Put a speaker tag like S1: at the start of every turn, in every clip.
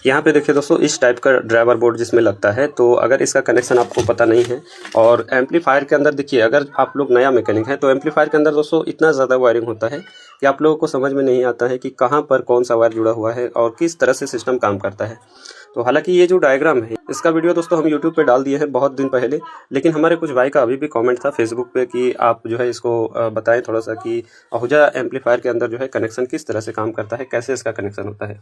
S1: यहाँ पे देखिए दोस्तों, इस टाइप का ड्राइवर बोर्ड जिसमें लगता है, तो अगर इसका कनेक्शन आपको पता नहीं है और एम्पलीफायर के अंदर देखिए, अगर आप लोग नया मैकेनिक है तो एम्पलीफायर के अंदर दोस्तों इतना ज़्यादा वायरिंग होता है कि आप लोगों को समझ में नहीं आता है कि कहाँ पर कौन सा वायर जुड़ा हुआ है और किस तरह से सिस्टम काम करता है। तो हालांकि ये जो डायग्राम है, इसका वीडियो दोस्तों हम यूट्यूब पे डाल दिए हैं बहुत दिन पहले, लेकिन हमारे कुछ भाई का अभी भी कमेंट था फेसबुक पे कि आप जो है इसको बताएं थोड़ा सा कि आहूजा एम्पलीफायर के अंदर जो है कनेक्शन किस तरह से काम करता है, कैसे इसका कनेक्शन होता है।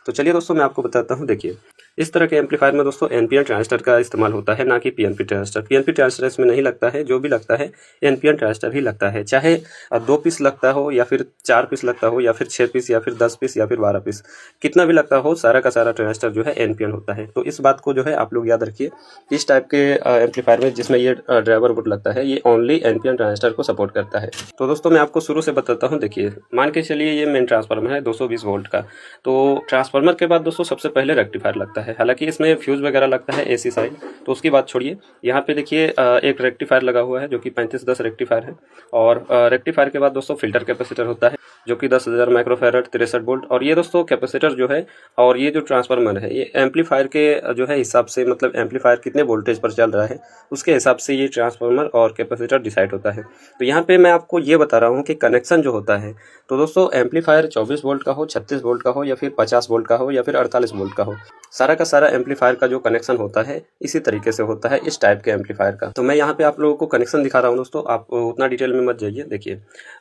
S1: तो चलिए दोस्तों मैं आपको बताता हूँ। देखिए, इस तरह के एम्पलीफायर में दोस्तों एनपीएन ट्रांजिस्टर का इस्तेमाल होता है, ना कि पीएनपी ट्रांजिस्टर। पीएनपी ट्रांजिस्टर इसमें नहीं लगता है, जो भी लगता है एनपीएन ट्रांजिस्टर ही लगता है, चाहे 2 पीस लगता हो या फिर 4 पीस लगता हो या फिर 6 पीस या फिर 10 पीस या फिर 12 पीस, कितना भी लगता हो, सारा का सारा ट्रांजिस्टर जो है एनपीएन होता है। तो इस बात को जो है आप लोग याद रखिए। इस टाइप के एम्पलीफायर में जिसमें ये ड्राइवर बोर्ड लगता है, ये ओनली एनपीएन ट्रांजिस्टर को सपोर्ट करता है। तो दोस्तों मैं आपको शुरू से बताता हूँ। देखिए, मान के चलिए ये मेन ट्रांसफार्मर है 220 वोल्ट का। तो ट्रांसफार्मर के बाद दोस्तों सबसे पहले रेक्टिफायर लगता है, हालांकि इसमें फ्यूज वगैरह लगता है एसी साइड, तो उसकी बात छोड़िए। यहाँ पे देखिए एक रेक्टिफायर लगा हुआ है जो कि 3510 रेक्टिफायर है। और रेक्टिफायर के बाद दोस्तों फिल्टर कैपेसिटर होता है जो कि 10,000 माइक्रोफैरड 63 वोल्ट। और ये दोस्तों कैपेसिटर जो है और ये जो ट्रांसफार्मर है, ये एम्पलीफायर के जो है हिसाब से, मतलब एम्पलीफायर कितने वोल्टेज पर चल रहा है उसके हिसाब से ये ट्रांसफार्मर और कैपेसिटर डिसाइड होता है। तो यहाँ पे मैं आपको ये बता रहा हूँ कि कनेक्शन जो होता है, तो दोस्तों एम्पलीफायर 24 वोल्ट का हो, 36 वोल्ट का हो या फिर 50 वोल्ट का हो या फिर 48 वोल्ट का हो, सारा का सारा एम्पलीफायर का जो कनेक्शन होता है इसी तरीके से होता है इस टाइप के एम्पलीफायर का। तो मैं यहाँ पे आप लोगों को कनेक्शन दिखा रहा हूँ दोस्तों, आप उतना डिटेल में मत जाइए। देखिए,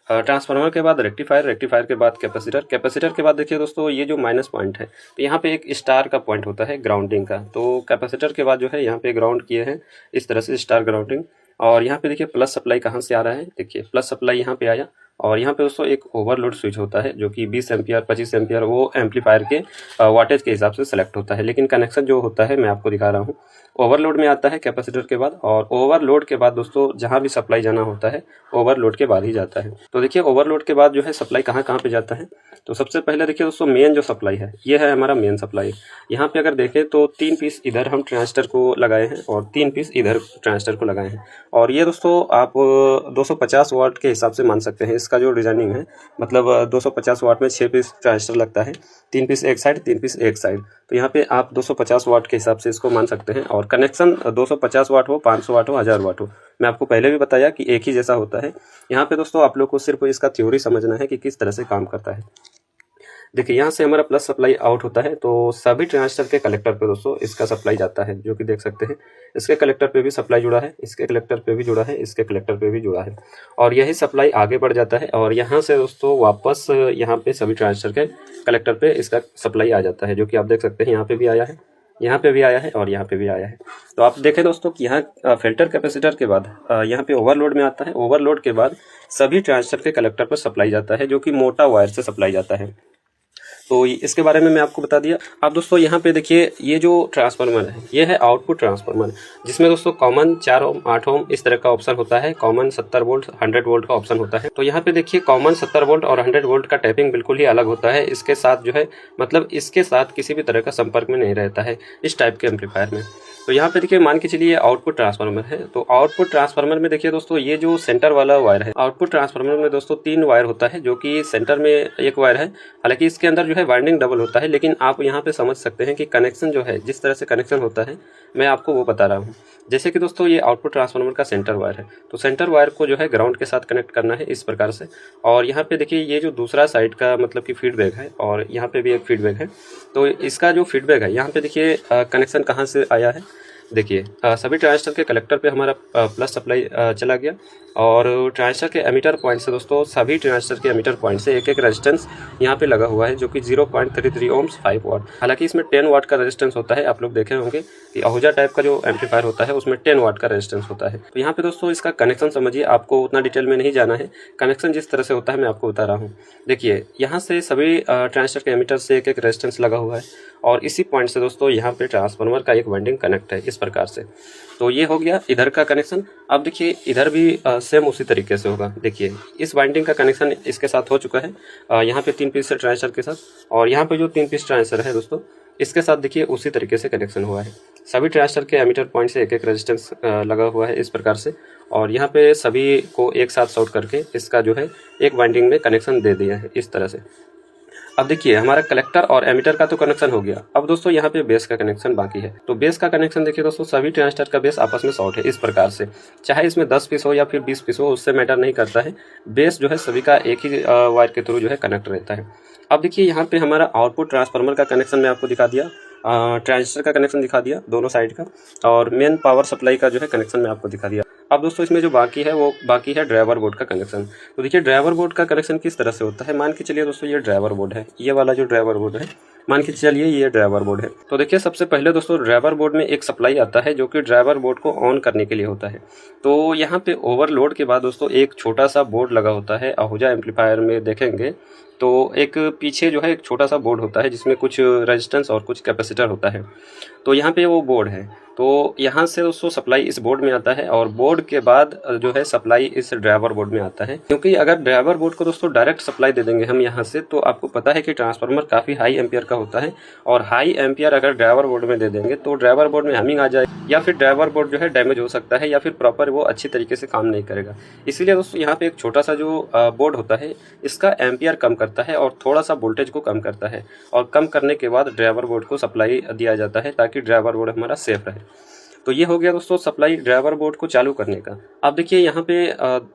S1: ट्रांसफार्मर के बाद रेक्टिफायर, रेक्टिफायर के बाद कैपेसिटर, कैपेसिटर के बाद देखिए दोस्तों ये जो माइनस पॉइंट है, तो यहाँ पे एक स्टार का पॉइंट होता है ग्राउंडिंग का। तो कैपेसिटर के बाद जो है यहाँ पे ग्राउंड किए हैं इस तरह से, स्टार ग्राउंडिंग। और यहाँ पे देखिए प्लस सप्लाई कहाँ से आ रहा है, देखिए प्लस सप्लाई यहाँ पे आया। और यहाँ पे दोस्तों एक ओवरलोड स्विच होता है जो कि 20 एम्पियर 25 एम्पियर वो एम्पलीफायर के वाटेज के हिसाब से सेलेक्ट होता है। लेकिन कनेक्शन जो होता है मैं आपको दिखा रहा हूँ, ओवरलोड में आता है कैपेसिटर के बाद, और ओवरलोड के बाद दोस्तों जहाँ भी सप्लाई जाना होता है ओवरलोड के बाद ही जाता है। तो देखिए ओवरलोड के बाद जो है सप्लाई कहाँ कहाँ पे जाता है, तो सबसे पहले देखिए दोस्तों मेन जो सप्लाई है ये है हमारा मेन सप्लाई। यहाँ पे अगर देखें तो 3 पीस इधर हम ट्रांजिस्टर को लगाए हैं और 3 पीस इधर ट्रांजिस्टर को लगाए हैं। और ये दोस्तों आप 250 वाट के हिसाब से मान सकते हैं इसका जो डिजाइनिंग है, मतलब 250 वाट में 6 पीस ट्रांजिस्टर लगता है, 3 पीस एक साइड 3 पीस एक साइड। तो यहाँ पे आप 250 वाट के हिसाब से इसको मान सकते हैं। और कनेक्शन 250 वाट हो, 500 वाट हो, 1000 वाट हो, मैं आपको पहले भी बताया कि एक ही जैसा होता है। यहाँ पे दोस्तों आप लोग को सिर्फ इसका थ्योरी समझना है कि किस तरह से काम करता है। देखिए यहाँ से हमारा प्लस सप्लाई आउट होता है, तो सभी ट्रांजिस्टर के कलेक्टर पे दोस्तों इसका सप्लाई जाता है, जो कि देख सकते हैं इसके कलेक्टर पे भी सप्लाई जुड़ा है, इसके कलेक्टर पे भी जुड़ा है, इसके कलेक्टर पे भी जुड़ा है। और यही सप्लाई आगे बढ़ जाता है और यहाँ से दोस्तों वापस यहाँ पे सभी ट्रांजिस्टर के कलेक्टर पे इसका सप्लाई आ जाता है, जो कि आप देख सकते हैं यहाँ पे भी आया है, यहाँ पे भी आया है और यहाँ पे भी आया है। तो आप देखें दोस्तों कि यहाँ फिल्टर कैपेसिटर के बाद यहाँ पे ओवरलोड में आता है, ओवरलोड के बाद सभी ट्रांजिस्टर के कलेक्टर पर सप्लाई जाता है, जो कि मोटा वायर से सप्लाई जाता है। तो इसके बारे में मैं आपको बता दिया। अब दोस्तों यहाँ पे देखिए ये जो ट्रांसफार्मर है ये है आउटपुट ट्रांसफार्मर, जिसमें दोस्तों कॉमन 4 ओम 8 ओम इस तरह का ऑप्शन होता है, कॉमन 70 वोल्ट 100 वोल्ट का ऑप्शन होता है। तो यहाँ पे देखिए कॉमन 70 वोल्ट और 100 वोल्ट का टैपिंग बिल्कुल ही अलग होता है, इसके साथ जो है मतलब इसके साथ किसी भी तरह का संपर्क में नहीं रहता है इस टाइप के एम्पलीफायर में। तो यहाँ पे देखिए मान के चलिए आउटपुट ट्रांसफार्मर है, तो आउटपुट ट्रांसफार्मर में देखिए दोस्तों ये जो सेंटर वाला वायर है, आउटपुट ट्रांसफार्मर में दोस्तों 3 वायर होता है, जो कि सेंटर में एक वायर है, हालांकि इसके अंदर जो है वाइंडिंग डबल होता है, लेकिन आप यहाँ पे समझ सकते हैं कि कनेक्शन जो है जिस तरह से कनेक्शन होता है मैं आपको वो बता रहा हूँ। जैसे कि दोस्तों ये आउटपुट ट्रांसफार्मर का सेंटर वायर है, तो सेंटर वायर को जो है ग्राउंड के साथ कनेक्ट करना है इस प्रकार से। और यहाँ पे देखिए ये जो दूसरा साइड का मतलब कि फीडबैक है और यहाँ पे भी एक फीडबैक है, तो इसका जो फीडबैक है यहाँ पे देखिए कनेक्शन कहाँ से आया है। देखिए सभी ट्रांजिस्टर के कलेक्टर पे हमारा प्लस सप्लाई चला गया और ट्रांजिस्टर के एमीटर पॉइंट से दोस्तों सभी ट्रांजिस्टर के एमीटर पॉइंट से एक एक रेजिस्टेंस यहाँ पे लगा हुआ है, जो कि 0.33 ओम्स 5 वाट। हालांकि इसमें 10 वाट का रेजिस्टेंस होता है, आप लोग देखे होंगे कि आहूजा टाइप का जो एम्पलीफायर होता है उसमें 10 वाट का रेजिस्टेंस होता है। तो यहाँ पे दोस्तों इसका कनेक्शन समझिए, आपको उतना डिटेल में नहीं जाना है, कनेक्शन जिस तरह से होता है मैं आपको बता रहा हूँ। देखिए यहाँ से सभी ट्रांजिस्टर के एमीटर से एक एक रेजिस्टेंस लगा हुआ है और इसी पॉइंट से दोस्तों यहाँ पे ट्रांसफार्मर का एक वाइंडिंग कनेक्ट है इस प्रकार से। तो ये हो गया इधर का कनेक्शन। अब देखिए इधर भी सेम उसी तरीके से होगा। देखिए इस वाइंडिंग का कनेक्शन इसके साथ हो चुका है, यहाँ पे 3 पीस ट्रांजिस्टर के साथ, और यहाँ पे जो 3 पीस ट्रांजिस्टर है दोस्तों इसके साथ देखिए उसी तरीके से कनेक्शन हुआ है। सभी ट्रांजिस्टर के एमीटर पॉइंट से एक एक रेजिस्टेंस लगा हुआ है इस प्रकार से, और यहाँ पे सभी को एक साथ शॉर्ट करके इसका जो है एक वाइंडिंग में कनेक्शन दे दिया है इस तरह से। अब देखिए हमारा कलेक्टर और एमीटर का तो कनेक्शन हो गया। अब दोस्तों यहाँ पे बेस का कनेक्शन बाकी है। तो बेस का कनेक्शन देखिए दोस्तों, सभी ट्रांजिस्टर का बेस आपस में शॉर्ट है इस प्रकार से, चाहे इसमें 10 पीस हो या फिर 20 पीस हो, उससे मैटर नहीं करता है। बेस जो है सभी का एक ही वायर के थ्रू जो है कनेक्ट रहता है। अब देखिए यहाँ पे हमारा आउटपुट ट्रांसफार्मर का कनेक्शन मैं आपको दिखा दिया, ट्रांजिस्टर का कनेक्शन दिखा दिया दोनों साइड का, और मेन पावर सप्लाई का जो है कनेक्शन मैं आपको दिखा दिया। अब दोस्तों इसमें जो बाकी है वो बाकी है ड्राइवर बोर्ड का कनेक्शन। तो देखिए ड्राइवर बोर्ड का कनेक्शन किस तरह से होता है। मान के चलिए दोस्तों ये ड्राइवर बोर्ड है, ये वाला जो ड्राइवर बोर्ड है, मान के चलिए ये ड्राइवर बोर्ड है। तो देखिए सबसे पहले दोस्तों ड्राइवर बोर्ड में एक सप्लाई आता है जो कि ड्राइवर बोर्ड को ऑन करने के लिए होता है। तो यहाँ पे ओवरलोड के बाद दोस्तों एक छोटा सा बोर्ड लगा होता है। आहूजा एम्पलीफायर में देखेंगे तो एक पीछे जो है एक छोटा सा बोर्ड होता है जिसमें कुछ रेजिस्टेंस और कुछ कैपेसिटर होता है। तो यहाँ पे वो बोर्ड है, तो यहाँ से दोस्तों सप्लाई इस बोर्ड में आता है और बोर्ड के बाद जो है सप्लाई इस ड्राइवर बोर्ड में आता है। क्योंकि अगर ड्राइवर बोर्ड को दोस्तों डायरेक्ट सप्लाई दे देंगे हम यहाँ से, तो आपको पता है कि ट्रांसफार्मर काफ़ी हाई एम्पियर का होता है, और हाई एम्पियर अगर ड्राइवर बोर्ड में दे देंगे तो ड्राइवर बोर्ड में हमिंग आ जाए, या फिर ड्राइवर बोर्ड जो है डैमेज हो सकता है, या फिर प्रॉपर वो अच्छी तरीके से काम नहीं करेगा। इसीलिए दोस्तों यहाँ पे एक छोटा सा जो बोर्ड होता है इसका एम्पियर कम करता है और थोड़ा सा वोल्टेज को कम करता है, और कम करने के बाद ड्राइवर बोर्ड को सप्लाई दिया जाता है ताकि ड्राइवर बोर्ड हमारा सेफ रहे। तो ये हो गया दोस्तों सप्लाई ड्राइवर बोर्ड को चालू करने का। अब देखिए यहाँ पे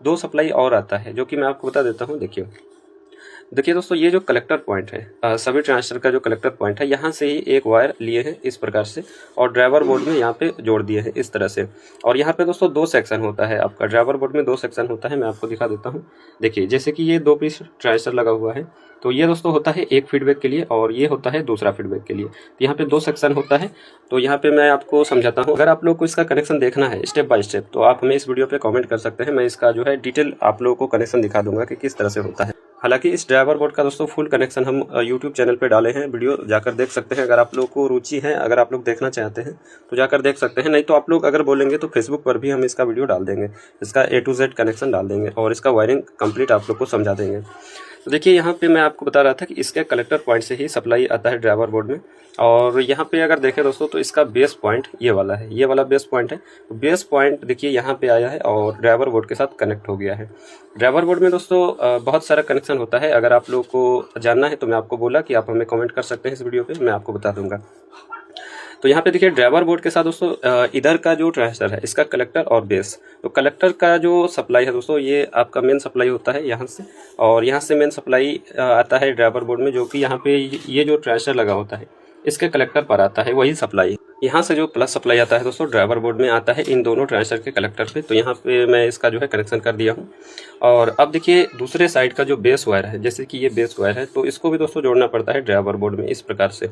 S1: दो सप्लाई और आता है जो कि मैं आपको बता देता हूँ। देखिए दोस्तों ये जो कलेक्टर पॉइंट है, सभी ट्रांजिस्टर का जो कलेक्टर पॉइंट है, यहाँ से ही एक वायर लिए हैं इस प्रकार से और ड्राइवर बोर्ड में यहाँ पे जोड़ दिए हैं इस तरह से। और यहाँ पे दोस्तों दो सेक्शन होता है, आपका ड्राइवर बोर्ड में दो सेक्शन होता है। मैं आपको दिखा देता हूँ। देखिए जैसे कि ये 2 पीस ट्रांजिस्टर लगा हुआ है, तो ये दोस्तों होता है एक फीडबैक के लिए और ये होता है दूसरा फीडबैक के लिए। तो यहाँ पे 2 सेक्शन होता है। तो यहाँ पे मैं आपको समझाता हूँ। अगर आप लोग को इसका कनेक्शन देखना है स्टेप बाय स्टेप, तो आप हमें इस वीडियो पे कमेंट कर सकते हैं। मैं इसका जो है डिटेल आप लोगों को कनेक्शन दिखा दूंगा कि किस तरह से होता है। हालांकि इस ड्राइवर बोर्ड का दोस्तों फुल कनेक्शन हम यूट्यूब चैनल पे डाले हैं, वीडियो जाकर देख सकते हैं। अगर आप लोग को रुचि है, अगर आप लोग देखना चाहते हैं तो जाकर देख सकते हैं। नहीं तो आप लोग अगर बोलेंगे तो फेसबुक पर भी हम इसका वीडियो डाल देंगे, इसका A to Z कनेक्शन डाल देंगे और इसका वायरिंग कंप्लीट आप लोग को समझा देंगे। तो देखिए यहाँ पे मैं आपको बता रहा था कि इसके कलेक्टर पॉइंट से ही सप्लाई आता है ड्राइवर बोर्ड में। और यहाँ पे अगर देखें दोस्तों तो इसका बेस पॉइंट ये वाला है, ये वाला बेस पॉइंट है। तो बेस पॉइंट देखिए यहाँ पे आया है और ड्राइवर बोर्ड के साथ कनेक्ट हो गया है। ड्राइवर बोर्ड में दोस्तों बहुत सारा कनेक्शन होता है। अगर आप लोग को जानना है तो मैं आपको बोला कि आप हमें कमेंट कर सकते हैं इस वीडियो पे, मैं आपको बता दूंगा। तो यहाँ पे देखिए ड्राइवर बोर्ड के साथ दोस्तों इधर का जो ट्रांजिस्टर है इसका कलेक्टर और बेस। तो कलेक्टर का जो सप्लाई है दोस्तों ये आपका मेन सप्लाई होता है यहाँ से, और यहाँ से मेन सप्लाई आता है ड्राइवर बोर्ड में, जो कि यहाँ पे ये जो ट्रांजिस्टर लगा होता है इसके कलेक्टर पर आता है वही सप्लाई। यहाँ से जो प्लस सप्लाई आता है दोस्तों ड्राइवर बोर्ड में आता है इन दोनों ट्रांजिस्टर के कलेक्टर पे। तो यहाँ पे मैं इसका जो है कनेक्शन कर दिया हूँ। और अब देखिए दूसरे साइड का जो बेस वायर है, जैसे कि ये बेस वायर है, तो इसको भी दोस्तों जोड़ना पड़ता है ड्राइवर बोर्ड में इस प्रकार से।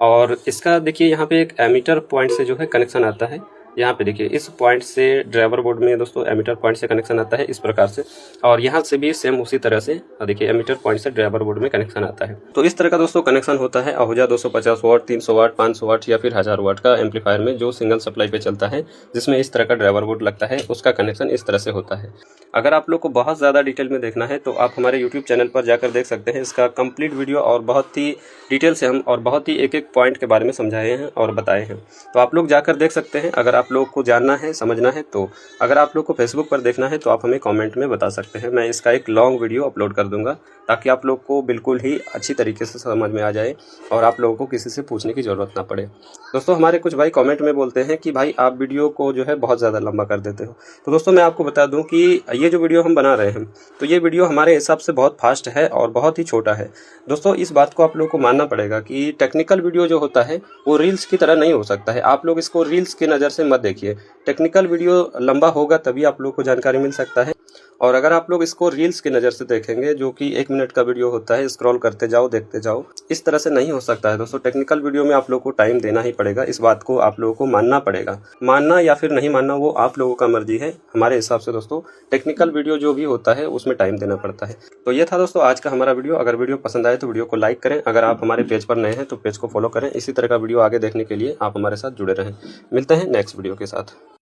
S1: और इसका देखिए यहाँ पे एक एमीटर पॉइंट से जो है कनेक्शन आता है। यहाँ पे देखिए इस पॉइंट से ड्राइवर बोर्ड में दोस्तों एमीटर पॉइंट से कनेक्शन आता है इस प्रकार से, और यहाँ से भी सेम उसी तरह से देखिए एमीटर पॉइंट से ड्राइवर बोर्ड में कनेक्शन आता है। तो इस तरह का दोस्तों कनेक्शन होता है आहूजा 250 वाट, 300 वाट, 500 वाट या फिर 1000 वाट का एम्पलीफायर में जो सिंगल सप्लाई पे चलता है, जिसमें इस तरह का ड्राइवर बोर्ड लगता है, उसका कनेक्शन इस तरह से होता है। अगर आप लोग को बहुत ज़्यादा डिटेल में देखना है तो आप हमारे यूट्यूब चैनल पर जाकर देख सकते हैं। इसका कंप्लीट वीडियो और बहुत ही डिटेल से हम और बहुत ही एक एक पॉइंट के बारे में समझाए हैं और बताए हैं। तो आप लोग जाकर देख सकते हैं अगर आप लोग को जानना है, समझना है। तो अगर आप लोग को फेसबुक पर देखना है तो आप हमें कमेंट में बता सकते हैं। मैं इसका एक लॉन्ग वीडियो अपलोड कर दूंगा ताकि आप लोग को बिल्कुल ही अच्छी तरीके से समझ में आ जाए और आप लोगों को किसी से पूछने की ज़रूरत ना पड़े। दोस्तों हमारे कुछ भाई कमेंट में बोलते हैं कि भाई आप वीडियो को जो है बहुत ज़्यादा लंबा कर देते हो। तो दोस्तों मैं आपको बता दूं कि ये जो वीडियो हम बना रहे हैं तो ये वीडियो हमारे हिसाब से बहुत फास्ट है और बहुत ही छोटा है। दोस्तों इस बात को आप लोगों को मानना पड़ेगा कि टेक्निकल वीडियो जो होता है वो रील्स की तरह नहीं हो सकता है। आप लोग इसको रील्स की नज़र से मत देखिए। टेक्निकल वीडियो लंबा होगा तभी आप लोग को जानकारी मिल सकता है। और अगर आप लोग इसको रील्स की नज़र से देखेंगे जो कि 1 मिनट का वीडियो होता है, स्क्रॉल करते जाओ देखते जाओ, इस तरह से नहीं हो सकता है। दोस्तों टेक्निकल वीडियो में आप लोग को टाइम देना ही पड़ेगा। इस बात को आप लोगों को मानना पड़ेगा। मानना या फिर नहीं मानना वो आप लोगों का मर्जी है। हमारे हिसाब से दोस्तों टेक्निकल वीडियो जो भी होता है उसमें टाइम देना पड़ता है। तो ये था दोस्तों आज का हमारा वीडियो। अगर वीडियो पसंद आए तो वीडियो को लाइक करें। अगर आप हमारे पेज पर नए हैं तो पेज को फॉलो करें। इसी तरह का वीडियो आगे देखने के लिए आप हमारे साथ जुड़े रहें। मिलते हैं नेक्स्ट वीडियो के साथ।